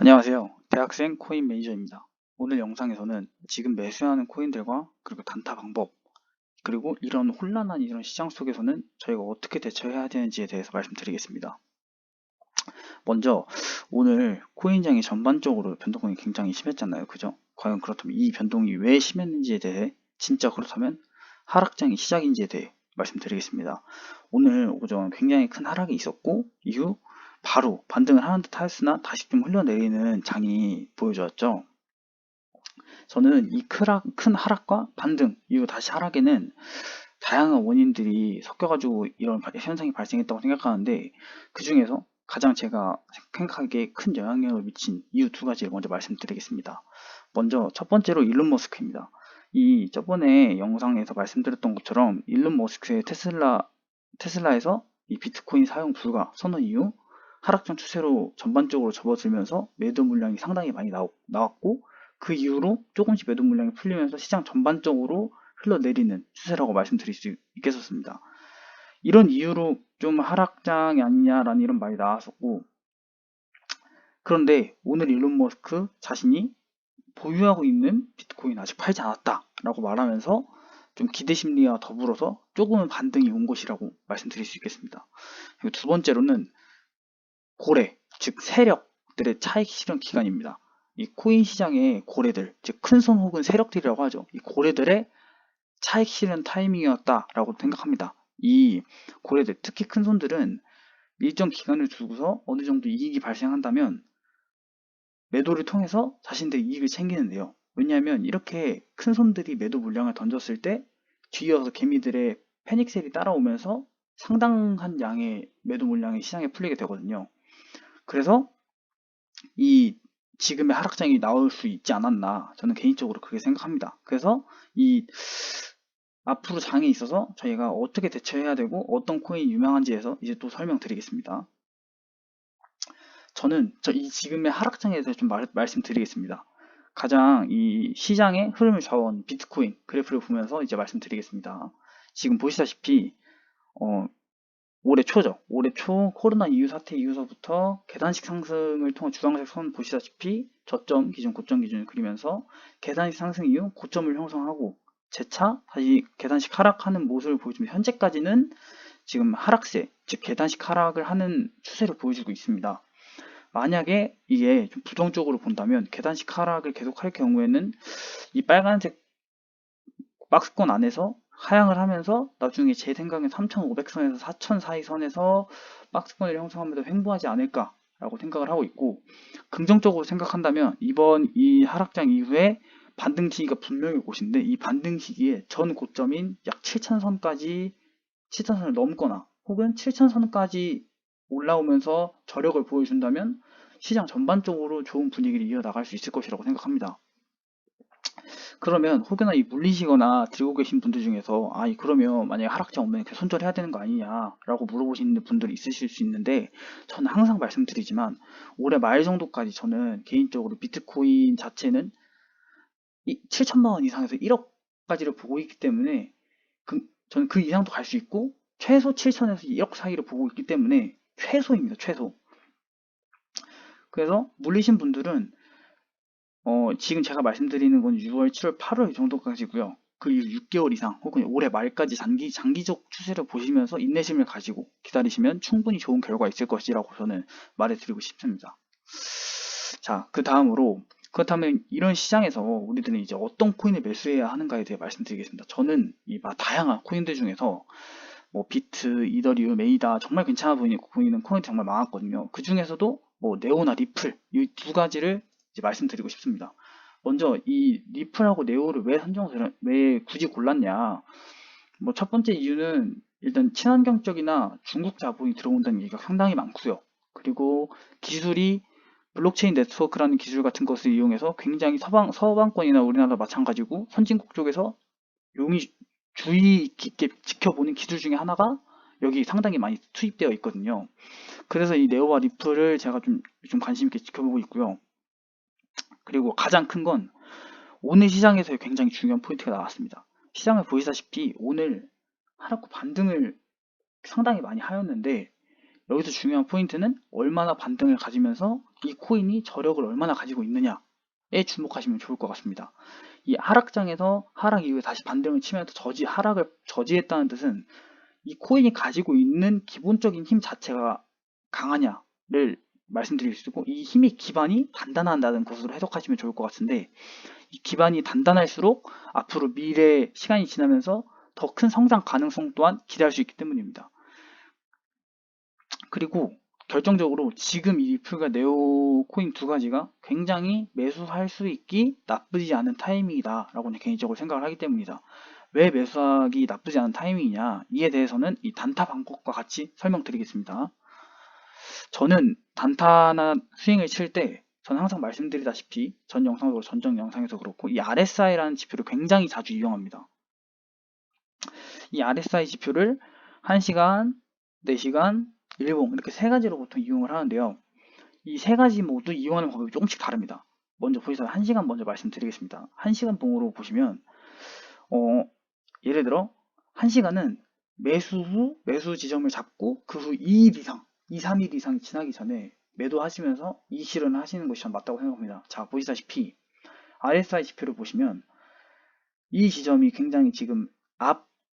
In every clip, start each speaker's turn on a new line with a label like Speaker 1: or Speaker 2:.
Speaker 1: 안녕하세요. 대학생 코인 매니저입니다. 오늘 영상에서는 지금 매수하는 코인들과 그리고 단타 방법, 그리고 이런 혼란한 이런 시장 속에서는 저희가 어떻게 대처해야 되는지에 대해서 말씀드리겠습니다. 먼저 오늘 코인장이 전반적으로 변동이 굉장히 심했잖아요. 그죠? 과연 그렇다면 이 변동이 왜 심했는지에 대해, 진짜 그렇다면 하락장이 시작인지에 대해 말씀드리겠습니다. 오늘 오전 굉장히 큰 하락이 있었고 이후 바로 반등을 하는 듯 하였으나 다시 좀 흘러내리는 장이 보여졌죠. 저는 이 큰 하락과 반등 이후 다시 하락에는 다양한 원인들이 섞여가지고 이런 현상이 발생했다고 생각하는데, 그 중에서 가장 제가 생각하기에 큰 영향력을 미친 이유 두 가지를 먼저 말씀드리겠습니다. 먼저 첫 번째로 일론 머스크입니다. 이 저번에 영상에서 말씀드렸던 것처럼 일론 머스크의 테슬라에서 이 비트코인 사용 불가 선언 이후 하락장 추세로 전반적으로 접어들면서 매도 물량이 상당히 많이 나왔고, 그 이후로 조금씩 매도 물량이 풀리면서 시장 전반적으로 흘러내리는 추세라고 말씀드릴 수 있겠습니다. 이런 이유로 좀 하락장이 아니냐라는 이런 말이 나왔었고, 그런데 오늘 일론 머스크 자신이 보유하고 있는 비트코인 아직 팔지 않았다라고 말하면서 좀 기대 심리와 더불어서 조금은 반등이 온 것이라고 말씀드릴 수 있겠습니다. 그리고 두 번째로는 고래, 즉 세력들의 차익 실현 기간입니다. 이 코인 시장의 고래들, 즉 큰손 혹은 세력들이라고 하죠. 이 고래들의 차익 실현 타이밍이었다라고 생각합니다. 이 고래들, 특히 큰 손들은 일정 기간을 두고서 어느 정도 이익이 발생한다면 매도를 통해서 자신들의 이익을 챙기는데요. 왜냐하면 이렇게 큰 손들이 매도 물량을 던졌을 때 뒤이어서 개미들의 패닉셀이 따라오면서 상당한 양의 매도 물량이 시장에 풀리게 되거든요. 그래서 이 지금의 하락장이 나올 수 있지 않았나, 저는 개인적으로 그렇게 생각합니다. 그래서 이 앞으로 장에 있어서 저희가 어떻게 대처해야 되고 어떤 코인이 유명한지에서 이제 또 설명드리겠습니다. 저는 이 지금의 하락장에 대해서 좀 말씀드리겠습니다. 가장 이 시장의 흐름을 좌우하는 비트코인 그래프를 보면서 이제 말씀드리겠습니다. 지금 보시다시피 올해 초죠. 올해 초 코로나 이후 사태 이후서부터 계단식 상승을 통한 주황색 선 보시다시피 저점 기준, 고점 기준을 그리면서 계단식 상승 이후 고점을 형성하고 재차 다시 계단식 하락하는 모습을 보여주면 현재까지는 지금 하락세, 즉 계단식 하락을 하는 추세를 보여주고 있습니다. 만약에 이게 좀 부정적으로 본다면 계단식 하락을 계속할 경우에는 이 빨간색 박스권 안에서 하향을 하면서 나중에 제 생각엔 3,500선에서 4,000 사이 선에서 박스권을 형성하면서 횡보하지 않을까라고 생각을 하고 있고, 긍정적으로 생각한다면 이번 이 하락장 이후에 반등 시기가 분명히 올 것인데, 이 반등 시기에 전 고점인 약 7,000선까지 7,000선을 넘거나 혹은 7,000선까지 올라오면서 저력을 보여준다면 시장 전반적으로 좋은 분위기를 이어나갈 수 있을 것이라고 생각합니다. 그러면 혹여나 이 물리시거나 들고 계신 분들 중에서 그러면 만약에 하락장 오면 손절해야 되는 거 아니냐라고 물어보시는 분들이 있으실 수 있는데, 저는 항상 말씀드리지만 올해 말 정도까지 저는 개인적으로 비트코인 자체는 7천만 원 이상에서 1억까지를 보고 있기 때문에 저는 그 이상도 갈 수 있고 최소 7천에서 1억 사이를 보고 있기 때문에 최소입니다. 최소. 그래서 물리신 분들은 지금 제가 말씀드리는 건 6월, 7월, 8월 정도까지고요. 그 이후 6개월 이상 혹은 올해 말까지 장기적 추세를 보시면서 인내심을 가지고 기다리시면 충분히 좋은 결과 있을 것이라고 저는 말해드리고 싶습니다. 자, 그 다음으로 그렇다면 이런 시장에서 우리들은 이제 어떤 코인을 매수해야 하는가에 대해 말씀드리겠습니다. 저는 이 다양한 코인들 중에서 뭐 비트, 이더리움, 에이다 정말 괜찮아 보이는 코인이 정말 많았거든요. 그 중에서도 뭐 네오나 리플 이 두 가지를 이제 말씀드리고 싶습니다. 먼저 이 리플하고 네오를 왜 굳이 골랐냐? 뭐 첫 번째 이유는 일단 친환경적이나 중국 자본이 들어온다는 얘기가 상당히 많고요. 그리고 기술이 블록체인 네트워크라는 기술 같은 것을 이용해서 굉장히 서방권이나 우리나라 마찬가지고 선진국 쪽에서 용이 주의 깊게 지켜보는 기술 중에 하나가 여기 상당히 많이 투입되어 있거든요. 그래서 이 네오와 리플을 제가 좀 관심 있게 지켜보고 있고요. 그리고 가장 큰 건 오늘 시장에서의 굉장히 중요한 포인트가 나왔습니다. 시장을 보시다시피 오늘 하락후 반등을 상당히 많이 하였는데, 여기서 중요한 포인트는 얼마나 반등을 가지면서 이 코인이 저력을 얼마나 가지고 있느냐에 주목하시면 좋을 것 같습니다. 이 하락장에서 하락 이후에 다시 반등을 치면서 하락을 저지했다는 뜻은 이 코인이 가지고 있는 기본적인 힘 자체가 강하냐를 말씀드릴 수 있고, 이 힘의 기반이 단단하다는 것으로 해석하시면 좋을 것 같은데, 이 기반이 단단할수록 앞으로 미래 시간이 지나면서 더 큰 성장 가능성 또한 기대할 수 있기 때문입니다. 그리고 결정적으로 지금 이 리플과 네오 코인 두 가지가 굉장히 매수할 수 있기 나쁘지 않은 타이밍이다 라고 개인적으로 생각을 하기 때문이다. 왜 매수하기 나쁘지 않은 타이밍이냐, 이에 대해서는 이 단타 방법과 같이 설명드리겠습니다. 저는 단타나 스윙을 칠 때 저는 항상 말씀드리다시피 전 영상에서 그렇고 이 RSI라는 지표를 굉장히 자주 이용합니다. 이 RSI 지표를 1시간, 4시간, 일봉 이렇게 세 가지로 보통 이용을 하는데요. 이 세 가지 모두 이용하는 방법이 조금씩 다릅니다. 먼저 보시면 1시간 먼저 말씀드리겠습니다. 1시간 봉으로 보시면 예를 들어 1시간은 매수 후 매수 지점을 잡고 그 후 2일 이상, 2, 3일 이상이 지나기 전에 매도하시면서 이 실현을 하시는 것이 전 맞다고 생각합니다. 자, 보시다시피 RSI 지표를 보시면 이 지점이 굉장히 지금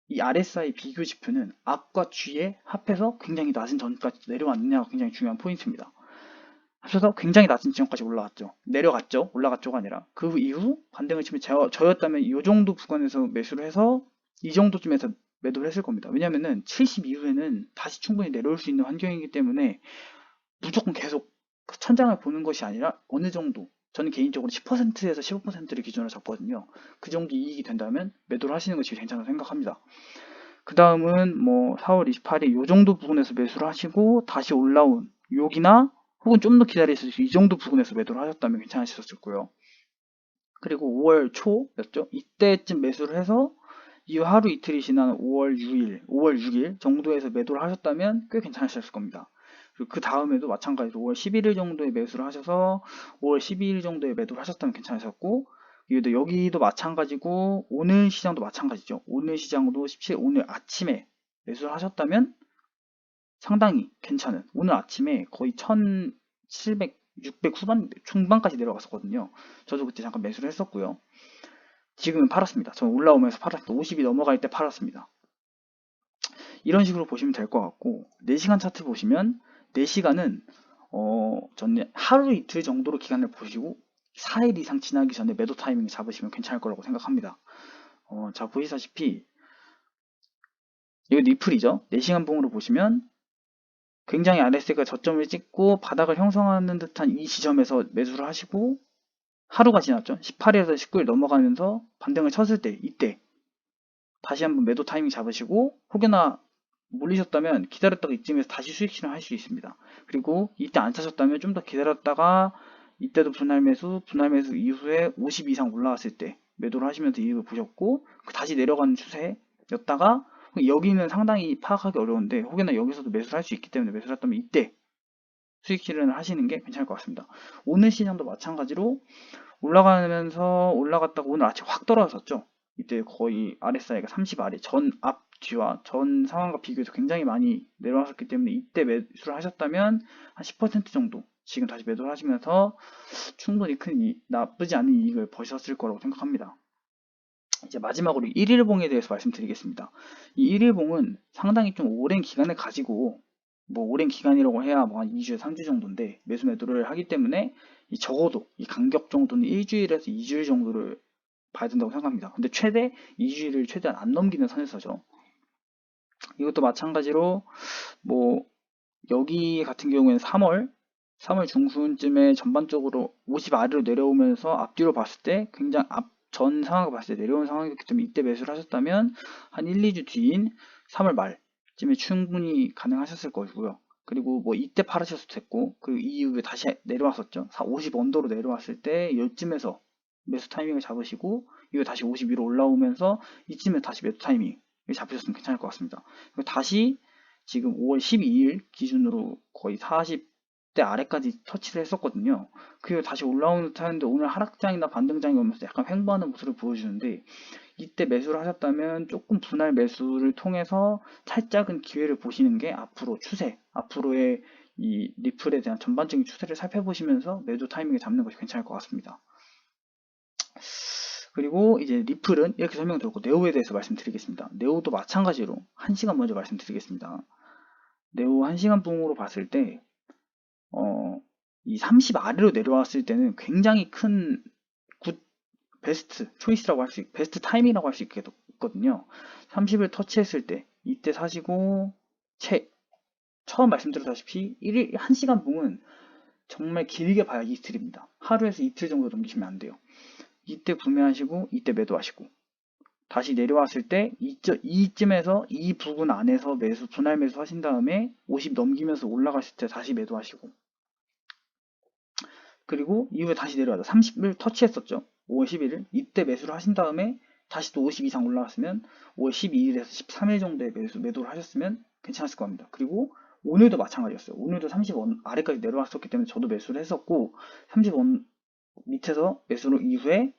Speaker 1: 이 RSI 비교 지표는 앞과 뒤에 합해서 굉장히 낮은 전까지 내려왔느냐가 굉장히 중요한 포인트입니다. 합쳐서 굉장히 낮은 지점까지 올라갔죠. 내려갔죠. 올라갔죠가 아니라 그 이후 반등을 치면 저였다면 이 정도 구간에서 매수를 해서 이 정도쯤에서 매도를 했을 겁니다. 왜냐면은 70 이후에는 다시 충분히 내려올 수 있는 환경이기 때문에 무조건 계속 그 천장을 보는 것이 아니라 어느 정도, 저는 개인적으로 10%에서 15%를 기준으로 잡거든요. 그 정도 이익이 된다면 매도를 하시는 것이 괜찮다고 생각합니다. 그 다음은 뭐 4월 28일 이 정도 부분에서 매수를 하시고 다시 올라온 여기나 혹은 좀 더 기다리실 수 이 정도 부분에서 매도를 하셨다면 괜찮으셨을 거고요. 그리고 5월 초였죠. 이때쯤 매수를 해서 이후 하루 이틀이 지난 5월 6일 정도에서 매도를 하셨다면 꽤 괜찮으셨을 겁니다. 그리고 그 다음에도 마찬가지로 5월 11일 정도에 매수를 하셔서 5월 12일 정도에 매도를 하셨다면 괜찮으셨고, 여기도 마찬가지고 오늘 시장도 마찬가지죠. 오늘 시장도 17일 오늘 아침에 매수를 하셨다면 상당히 괜찮은, 오늘 아침에 거의 1700, 600 후반 중반까지 내려갔었거든요. 저도 그때 잠깐 매수를 했었고요. 지금은 팔았습니다. 저는 올라오면서 팔았습니다. 50이 넘어갈 때 팔았습니다. 이런 식으로 보시면 될 것 같고, 4시간 차트 보시면 4시간은 저는 하루 이틀 정도로 기간을 보시고 4일 이상 지나기 전에 매도 타이밍 잡으시면 괜찮을 거라고 생각합니다. 자, 보시다시피 이거 리플이죠. 4시간 봉으로 보시면 굉장히 RSI가 저점을 찍고 바닥을 형성하는 듯한 이 지점에서 매수를 하시고 하루가 지났죠. 18일에서 19일 넘어가면서 반등을 쳤을 때 이때 다시 한번 매도 타이밍 잡으시고 혹여나 몰리셨다면 기다렸다가 이쯤에서 다시 수익 실현할 수 있습니다. 그리고 이때 안 사셨다면 좀 더 기다렸다가 이때도 분할 매수 이후에 50 이상 올라왔을 때 매도를 하시면서 이익을 보셨고 다시 내려가는 추세였다가 여기는 상당히 파악하기 어려운데 혹여나 여기서도 매수를 할 수 있기 때문에 매수를 했다면 이때 수익 실현을 하시는 게 괜찮을 것 같습니다. 오늘 시장도 마찬가지로 올라갔다가 오늘 아침 확 떨어졌죠. 이때 거의 RSI가 30 아래 앞 뒤와 전 상황과 비교해서 굉장히 많이 내려왔었기 때문에 이때 매수를 하셨다면 한 10% 정도 지금 다시 매도를 하시면서 충분히 나쁘지 않은 이익을 버셨을 거라고 생각합니다. 이제 마지막으로 1일봉에 대해서 말씀드리겠습니다. 이 1일봉은 상당히 좀 오랜 기간을 가지고, 뭐 오랜 기간이라고 해야 뭐 한 2주, 3주 정도인데 매수 매도를 하기 때문에 적어도 이 간격 정도는 1주일에서 2주일 정도를 봐야 된다고 생각합니다. 근데 최대 2주일을 최대한 안 넘기는 선에서죠. 이것도 마찬가지로 뭐 여기 같은 경우에는 3월 중순쯤에 전반적으로 50 아래로 내려오면서 앞뒤로 봤을 때 굉장히 전 상황을 봤을 때 내려온 상황이었기 때문에 이때 매수를 하셨다면 한 1, 2주 뒤인 3월 말쯤에 충분히 가능하셨을 것이고요. 그리고 뭐 이때 팔으셔도 됐고 그 이후에 다시 내려왔었죠. 50 언더로 내려왔을 때 이쯤에서 매수 타이밍을 잡으시고 이후에 다시 50 위로 올라오면서 이쯤에 다시 매수 타이밍을 잡으셨으면 괜찮을 것 같습니다. 그리고 다시 지금 5월 12일 기준으로 거의 40대 아래까지 터치를 했었거든요. 그게 다시 올라오는 듯 하는데 오늘 하락장이나 반등장이 오면서 약간 횡보하는 모습을 보여주는데 이때 매수를 하셨다면 조금 분할 매수를 통해서 살짝은 기회를 보시는 게 앞으로의 이 리플에 대한 전반적인 추세를 살펴보시면서 매도 타이밍을 잡는 것이 괜찮을 것 같습니다. 그리고 이제 리플은 이렇게 설명드렸고, 네오에 대해서 말씀드리겠습니다. 네오도 마찬가지로 1시간 먼저 말씀드리겠습니다. 네오 1시간 봉으로 봤을 때 이 30 아래로 내려왔을 때는 굉장히 큰 베스트 초이스라고 할 수 있고 베스트 타이밍이라고 할 수 있거든요. 30을 터치했을 때 이때 사시고, 처음 말씀드렸다시피 1시간 봉은 정말 길게 봐야 이틀입니다. 하루에서 이틀 정도 넘기시면 안 돼요. 이때 구매하시고 이때 매도하시고, 다시 내려왔을 때 이쯤에서 이 부분 안에서 분할 매수 하신 다음에 50 넘기면서 올라갔을 때 다시 매도하시고, 그리고 이후에 다시 내려와서 30을 터치했었죠. 5월 11일 이때 매수를 하신 다음에 다시 또 50 이상 올라갔으면 5월 12일에서 13일 정도에 매도를 하셨으면 괜찮았을 겁니다. 그리고 오늘도 마찬가지였어요. 오늘도 30원 아래까지 내려왔었기 때문에 저도 매수를 했었고, 30원 밑에서 매수로 이후에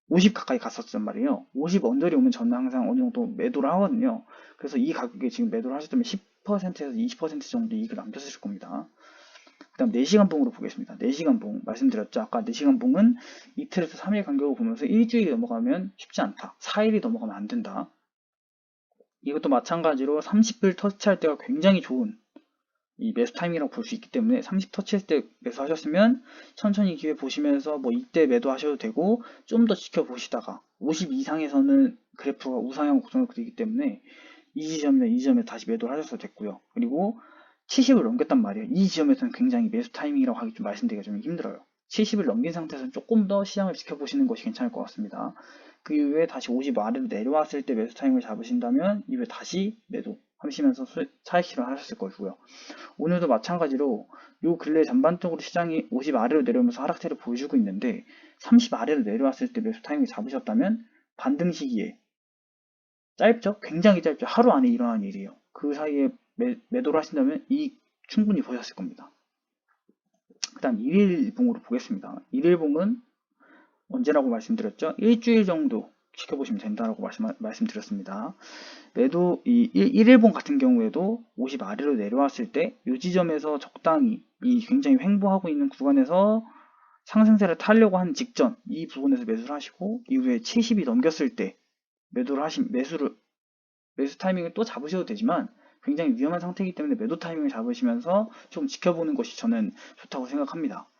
Speaker 1: 50 가까이 갔었단 말이에요. 50 언저리 오면 저는 항상 어느 정도 매도를 하거든요. 그래서 이 가격에 지금 매도를 하셨다면 10%에서 20% 정도 이익을 남겼을 겁니다. 그 다음 4시간 봉으로 보겠습니다. 4시간 봉 말씀드렸죠. 아까 4시간 봉은 이틀에서 3일 간격을 보면서 일주일이 넘어가면 쉽지 않다. 4일이 넘어가면 안 된다. 이것도 마찬가지로 30을 터치할 때가 굉장히 좋은 이 매수 타이밍이라고 볼 수 있기 때문에 30 터치했을 때 매수하셨으면 천천히 기회 보시면서 뭐 이때 매도하셔도 되고, 좀 더 지켜보시다가 50 이상에서는 그래프가 우상향 곡선을 그리기 때문에 이 지점이나 이 지점에 다시 매도를 하셔도 됐고요. 그리고 70을 넘겼단 말이에요. 이 지점에서는 굉장히 매수 타이밍이라고 하기 좀 말씀드리기가 좀 힘들어요. 70을 넘긴 상태에서는 조금 더 시장을 지켜보시는 것이 괜찮을 것 같습니다. 그 이후에 다시 50 아래로 내려왔을 때 매수 타이밍을 잡으신다면 이후에 다시 매도 하시면서 차익 실현하셨을 것이고요. 오늘도 마찬가지로 요 근래 전반적으로 시장이 50 아래로 내려오면서 하락세를 보여주고 있는데, 30 아래로 내려왔을 때 매수 타이밍을 잡으셨다면 반등 시기에 짧죠? 굉장히 짧죠. 하루 안에 일어난 일이에요. 그 사이에 매도를 하신다면 이익 충분히 보셨을 겁니다. 그 다음 1일봉으로 보겠습니다. 1일봉은 언제라고 말씀드렸죠? 일주일 정도 지켜보시면 된다고 말씀드렸습니다. 매도 이 1일봉 같은 경우에도 50 아래로 내려왔을 때 이 지점에서 적당히 이 굉장히 횡보하고 있는 구간에서 상승세를 타려고 하는 직전 이 부분에서 매수를 하시고, 이후에 70이 넘겼을 때 매수 타이밍을 또 잡으셔도 되지만 굉장히 위험한 상태이기 때문에 매도 타이밍을 잡으시면서 좀 지켜보는 것이 저는 좋다고 생각합니다.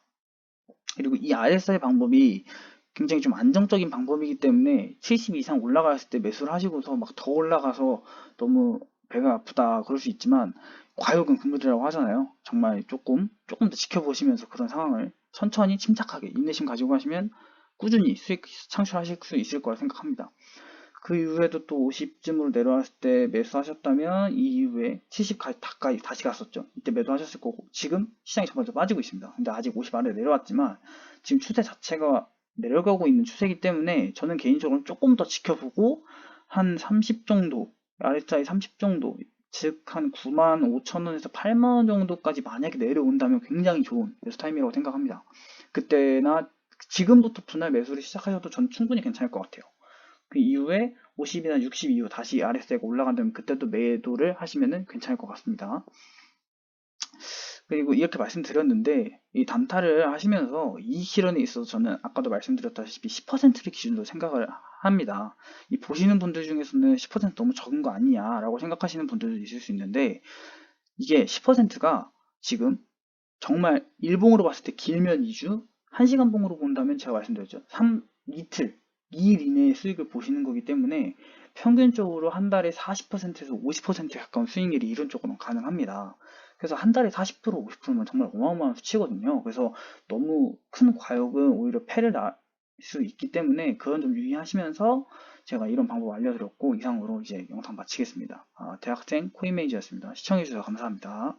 Speaker 1: 그리고 이 RSI 방법이 굉장히 좀 안정적인 방법이기 때문에 70 이상 올라갔을 때 매수를 하시고서 막 더 올라가서 너무 배가 아프다 그럴 수 있지만, 과욕은 금물이라고 하잖아요. 정말 조금 더 지켜보시면서 그런 상황을 천천히 침착하게 인내심 가지고 가시면 꾸준히 수익 창출하실 수 있을 거라 생각합니다. 그 이후에도 또 50쯤으로 내려왔을 때 매수하셨다면 이 이후에 70 가까이 다시 갔었죠. 이때 매도하셨을 거고, 지금 시장이 점점 빠지고 있습니다. 근데 아직 50 아래 내려왔지만 지금 추세 자체가 내려가고 있는 추세이기 때문에 저는 개인적으로 조금 더 지켜보고 한 30 정도, RSI 30 정도, 즉 한 95,000원에서 80,000원 정도까지 만약에 내려온다면 굉장히 좋은 매수 타임이라고 생각합니다. 그때나 지금부터 분할 매수를 시작하셔도 전 충분히 괜찮을 것 같아요. 그 이후에 50이나 60 이후 다시 RSI가 올라간다면 그때도 매도를 하시면 괜찮을 것 같습니다. 그리고 이렇게 말씀드렸는데, 이 단타를 하시면서 이익 실현에 있어서 저는 아까도 말씀드렸다시피 10%를 기준으로 생각을 합니다. 이 보시는 분들 중에서는 10% 너무 적은 거 아니냐 라고 생각하시는 분들도 있을 수 있는데, 이게 10%가 지금 정말 일봉으로 봤을 때 길면 2주, 1시간 봉으로 본다면 제가 말씀드렸죠. 2일 이내의 수익을 보시는 거기 때문에 평균적으로 한 달에 40%에서 50%에 가까운 수익률이 이론적으로는 가능합니다. 그래서 한 달에 40%, 50%면 정말 어마어마한 수치거든요. 그래서 너무 큰 과욕은 오히려 패를 날 수 있기 때문에 그런 점 유의하시면서 제가 이런 방법 알려드렸고, 이상으로 이제 영상 마치겠습니다. 대학생 코인매니저였습니다. 시청해주셔서 감사합니다.